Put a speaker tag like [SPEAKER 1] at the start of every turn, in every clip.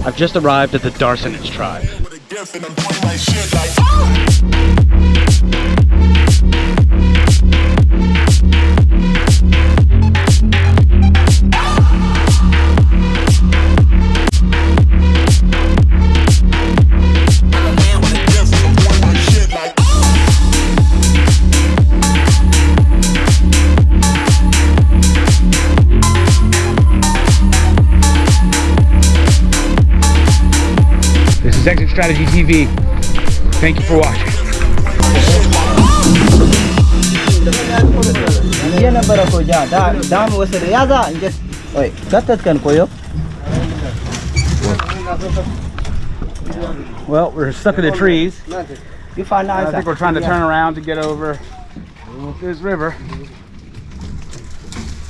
[SPEAKER 1] I've just arrived at the Daasanach tribe. Exit Strategy TV. Thank you for watching. Well, we're stuck in the trees. I think we're trying to turn around to get over this river.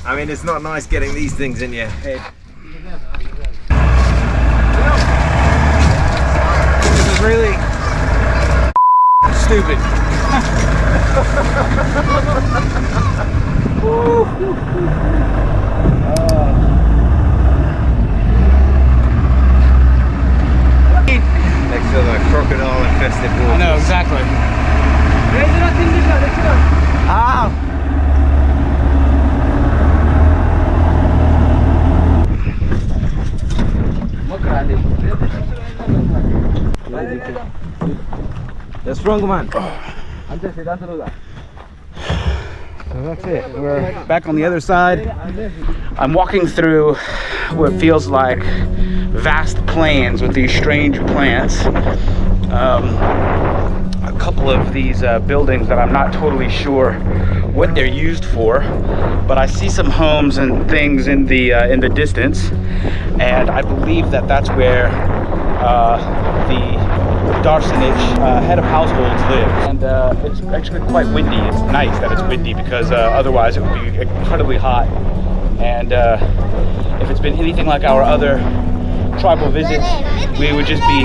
[SPEAKER 2] I mean, it's not nice getting these things in your head.
[SPEAKER 1] Really stupid.
[SPEAKER 2] Next to the crocodile infested waters.
[SPEAKER 1] I know, exactly. Ah.
[SPEAKER 2] The strong man.
[SPEAKER 1] So that's it. We're back on the other side. I'm walking through what feels like vast plains with these strange plants. A couple of these buildings that I'm not totally sure what they're used for, but I see some homes and things in the distance, and I believe that that's where the Daasanach head of households live. And it's actually quite windy. It's nice that it's windy because otherwise it would be incredibly hot. And if it's been anything like our other tribal visits, we would just be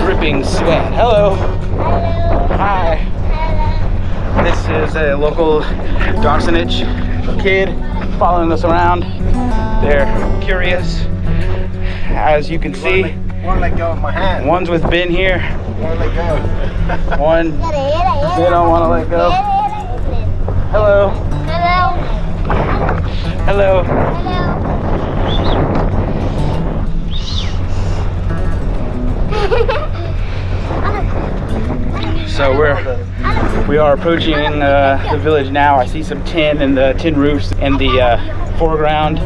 [SPEAKER 1] dripping sweat. Hello. Hi. This is a local Daasanach kid following us around. They're curious, as you can see.
[SPEAKER 2] One let go of my hand.
[SPEAKER 1] One's with Ben here.
[SPEAKER 2] One let go.
[SPEAKER 1] One, they don't want to let go. Hello. Hello. So we are approaching the village now. I see some tin and the tin roofs in the foreground.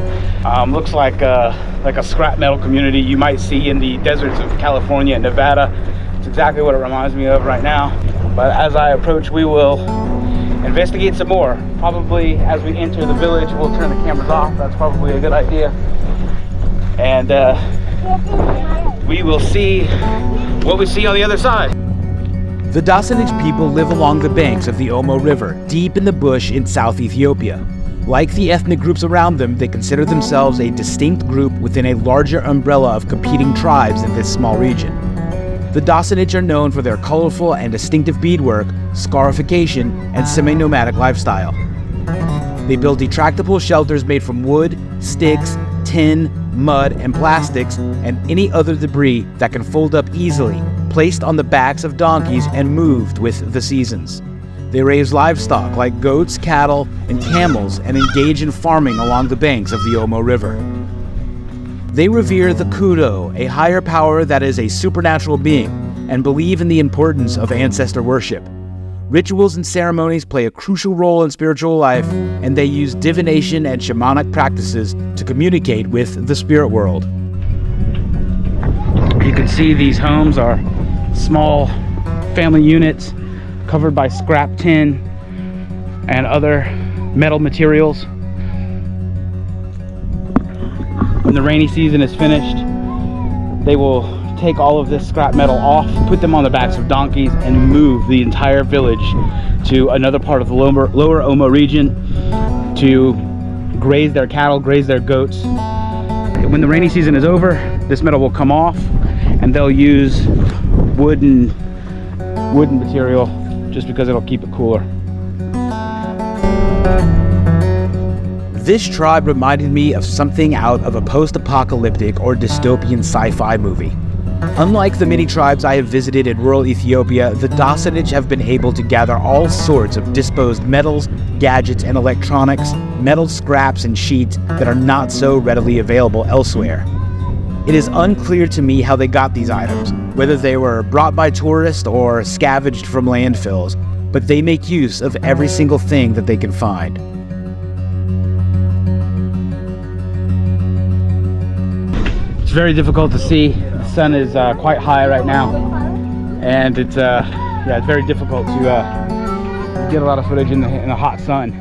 [SPEAKER 1] Looks like a scrap metal community you might see in the deserts of California and Nevada. It's exactly what it reminds me of right now. But as I approach, we will investigate some more. Probably as we enter the village, we'll turn the cameras off. That's probably a good idea. And we will see what we see on the other side.
[SPEAKER 3] The Daasanach people live along the banks of the Omo River, deep in the bush in South Ethiopia. Like the ethnic groups around them, they consider themselves a distinct group within a larger umbrella of competing tribes in this small region. The Daasanach are known for their colorful and distinctive beadwork, scarification, and semi-nomadic lifestyle. They build retractable shelters made from wood, sticks, tin, mud, and plastics, and any other debris that can fold up easily, placed on the backs of donkeys and moved with the seasons. They raise livestock like goats, cattle, and camels and engage in farming along the banks of the Omo River. They revere the Kudo, a higher power that is a supernatural being, and believe in the importance of ancestor worship. Rituals and ceremonies play a crucial role in spiritual life, and they use divination and shamanic practices to communicate with the spirit world.
[SPEAKER 1] You can see these homes are small family units covered by scrap tin and other metal materials. When the rainy season is finished, they will take all of this scrap metal off, put them on the backs of donkeys, and move the entire village to another part of the lower Omo region to graze their cattle, graze their goats. When the rainy season is over, this metal will come off, and they'll use wooden material just because it'll keep it cooler.
[SPEAKER 3] This tribe reminded me of something out of a post-apocalyptic or dystopian sci-fi movie. Unlike the many tribes I have visited in rural Ethiopia, the Daasanach have been able to gather all sorts of disposed metals, gadgets, and electronics, metal scraps and sheets that are not so readily available elsewhere. It is unclear to me how they got these items, whether they were brought by tourists or scavenged from landfills, but they make use of every single thing that they can find.
[SPEAKER 1] It's very difficult to see. The sun is quite high right now, and it's very difficult to get a lot of footage in the hot sun.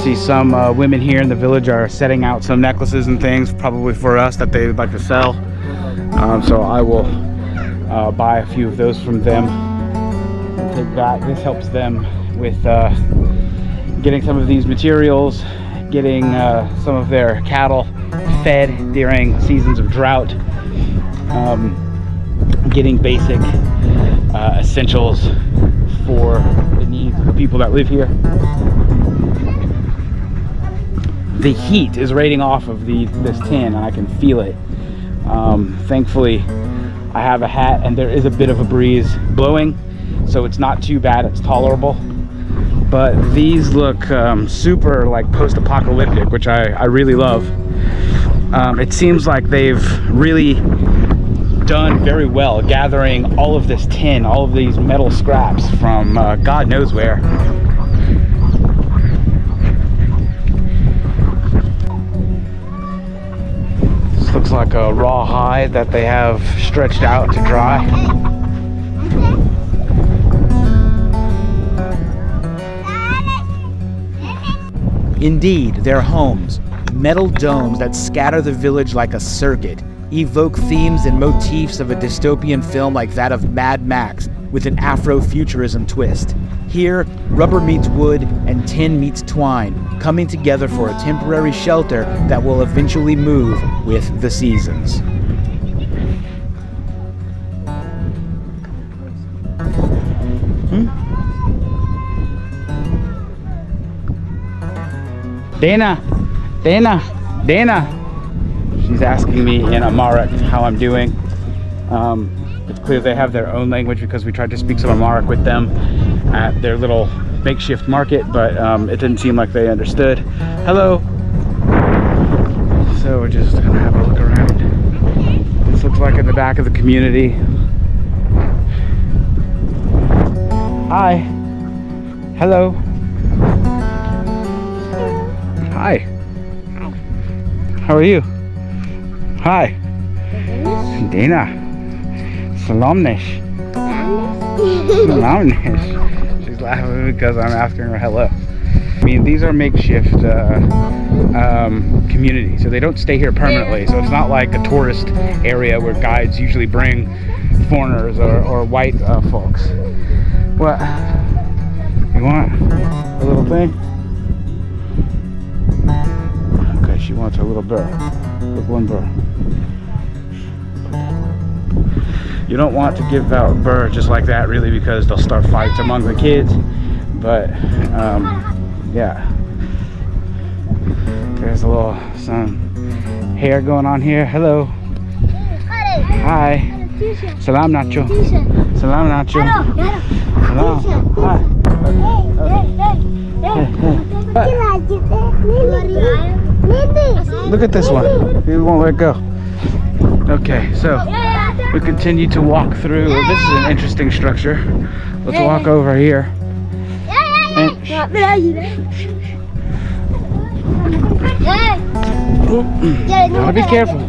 [SPEAKER 1] See some women here in the village are setting out some necklaces and things, probably for us, that they would like to sell. So I will buy a few of those from them and take that. This helps them with getting some of these materials, getting some of their cattle fed during seasons of drought, getting basic essentials for the needs of the people that live here. The heat is radiating off of this tin, and I can feel it. Thankfully, I have a hat, and there is a bit of a breeze blowing, so it's not too bad, it's tolerable. But these look super like post-apocalyptic, which I really love. It seems like they've really done very well gathering all of this tin, all of these metal scraps from God knows where. This looks like a raw hide that they have stretched out to dry.
[SPEAKER 3] Indeed, their homes, metal domes that scatter the village like a circuit, evoke themes and motifs of a dystopian film like that of Mad Max with an Afro-futurism twist. Here, rubber meets wood and tin meets twine, coming together for a temporary shelter that will eventually move with the seasons. Dana. She's asking me in Amharic how I'm doing. It's clear they have their own language because we tried to speak some Amharic with them at their little makeshift market, but it didn't seem like they understood. Hello. So we're just gonna have a look around. This looks like in the back of the community. Hi. Hello. Hi. How are you? Hi. Dana. Salamnish. Salamnish. She's laughing because I'm asking her hello. I mean, these are makeshift communities, so they don't stay here permanently. So it's not like a tourist area where guides usually bring foreigners or white folks. What? You want a little thing? Okay, she wants a little burr. Look, one burr. You don't want to give out burr just like that, really, because they'll start fights among the kids. But yeah, there's a little some hair going on here. Hello. Hi. Salam Nacho. Salam Nacho. Salam. Hi. Look at this one. He won't let go. Okay, so we continue to walk through. This is an interesting structure. Let's walk over here. And gotta be careful.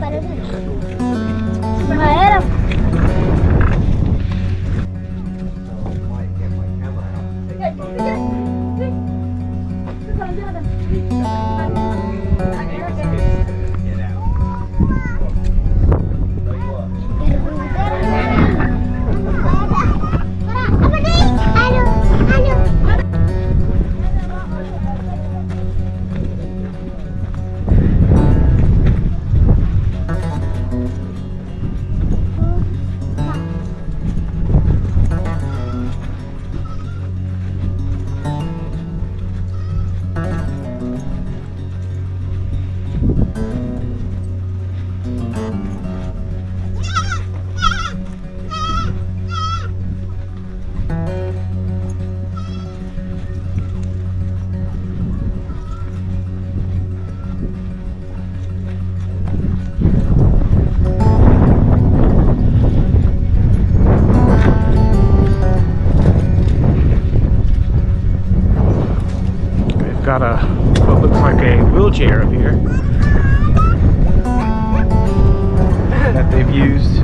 [SPEAKER 1] got a what looks like a wheelchair up here that they've used.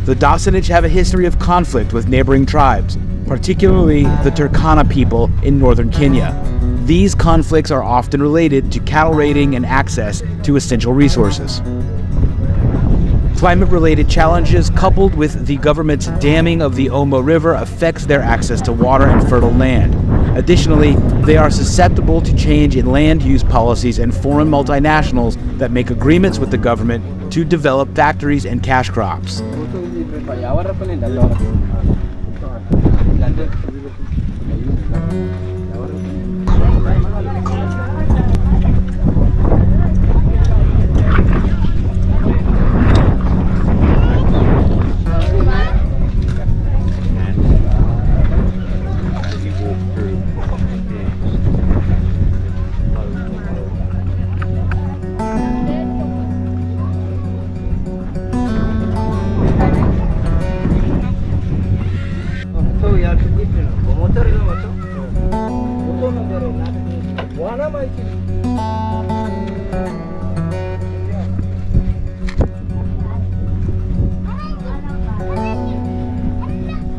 [SPEAKER 3] The Daasanach have a history of conflict with neighboring tribes, particularly the Turkana people in northern Kenya. These conflicts are often related to cattle raiding and access to essential resources. Climate-related challenges coupled with the government's damming of the Omo River affects their access to water and fertile land. Additionally, they are susceptible to change in land use policies and foreign multinationals that make agreements with the government to develop factories and cash crops.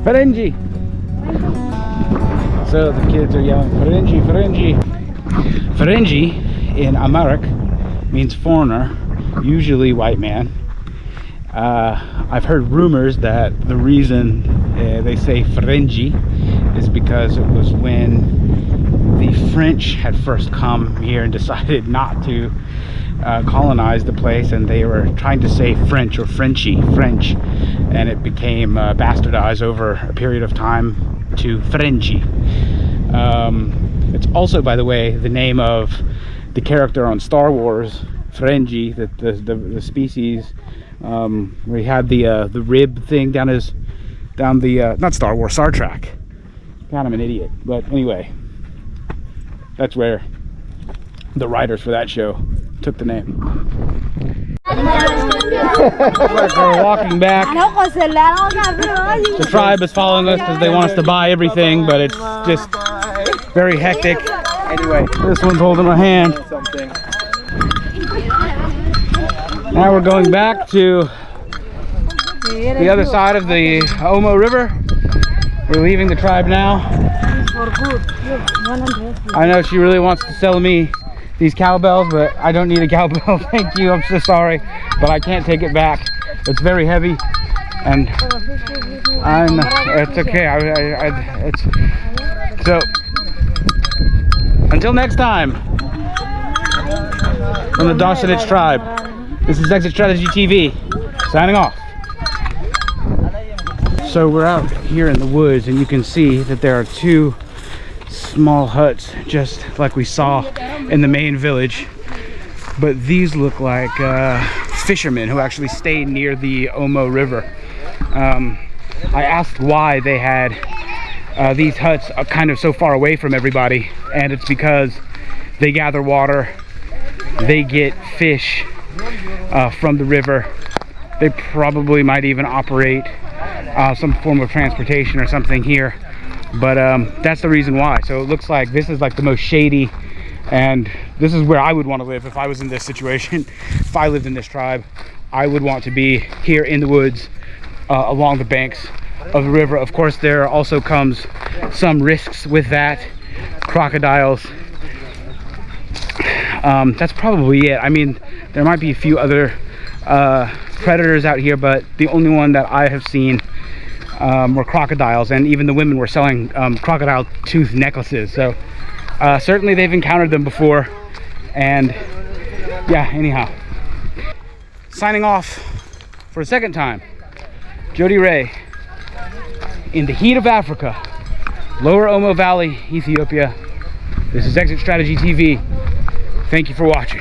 [SPEAKER 1] Ferengi! So the kids are yelling, Ferengi, Ferengi! Ferengi in Amharic means foreigner, usually white man. I've heard rumors that the reason they say Ferengi is because it was when the French had first come here and decided not to colonize the place, and they were trying to say French or Frenchy, French, and it became bastardized over a period of time to Ferengi. It's also, by the way, the name of the character on Star Wars, Ferengi, the species, where he had the rib thing down the not Star Wars, Star Trek. God, I'm an idiot, but anyway, that's where the writers for that show took the name. We're walking back. The tribe is following us because they want us to buy everything, but it's just very hectic. Anyway, this one's holding my hand. Now we're going back to the other side of the Omo River. We're leaving the tribe now. I know she really wants to sell me these cowbells, but I don't need a cowbell. Thank you, I'm so sorry, but I can't take it back. It's very heavy, and it's okay. So until next time, from the Daasanach tribe, this is Exit Strategy TV, signing off. So we're out here in the woods, and you can see that there are two small huts, just like we saw in the main village, but these look like fishermen who actually stay near the Omo River. I asked why they had these huts kind of so far away from everybody, and it's because they gather water, they get fish from the river. They probably might even operate some form of transportation or something here, but that's the reason why. So it looks like this is like the most shady, and this is where I would want to live if I was in this situation. If I lived in this tribe, I would want to be here in the woods along the banks of the river. Of course, there also comes some risks with that. Crocodiles. That's probably it. I mean, there might be a few other predators out here, but the only one that I have seen were crocodiles, and even the women were selling crocodile tooth necklaces. So certainly they've encountered them before, and yeah, anyhow. Signing off for a second time, Jody Ray, in the heat of Africa, Lower Omo Valley, Ethiopia. This is Exit Strategy TV. Thank you for watching.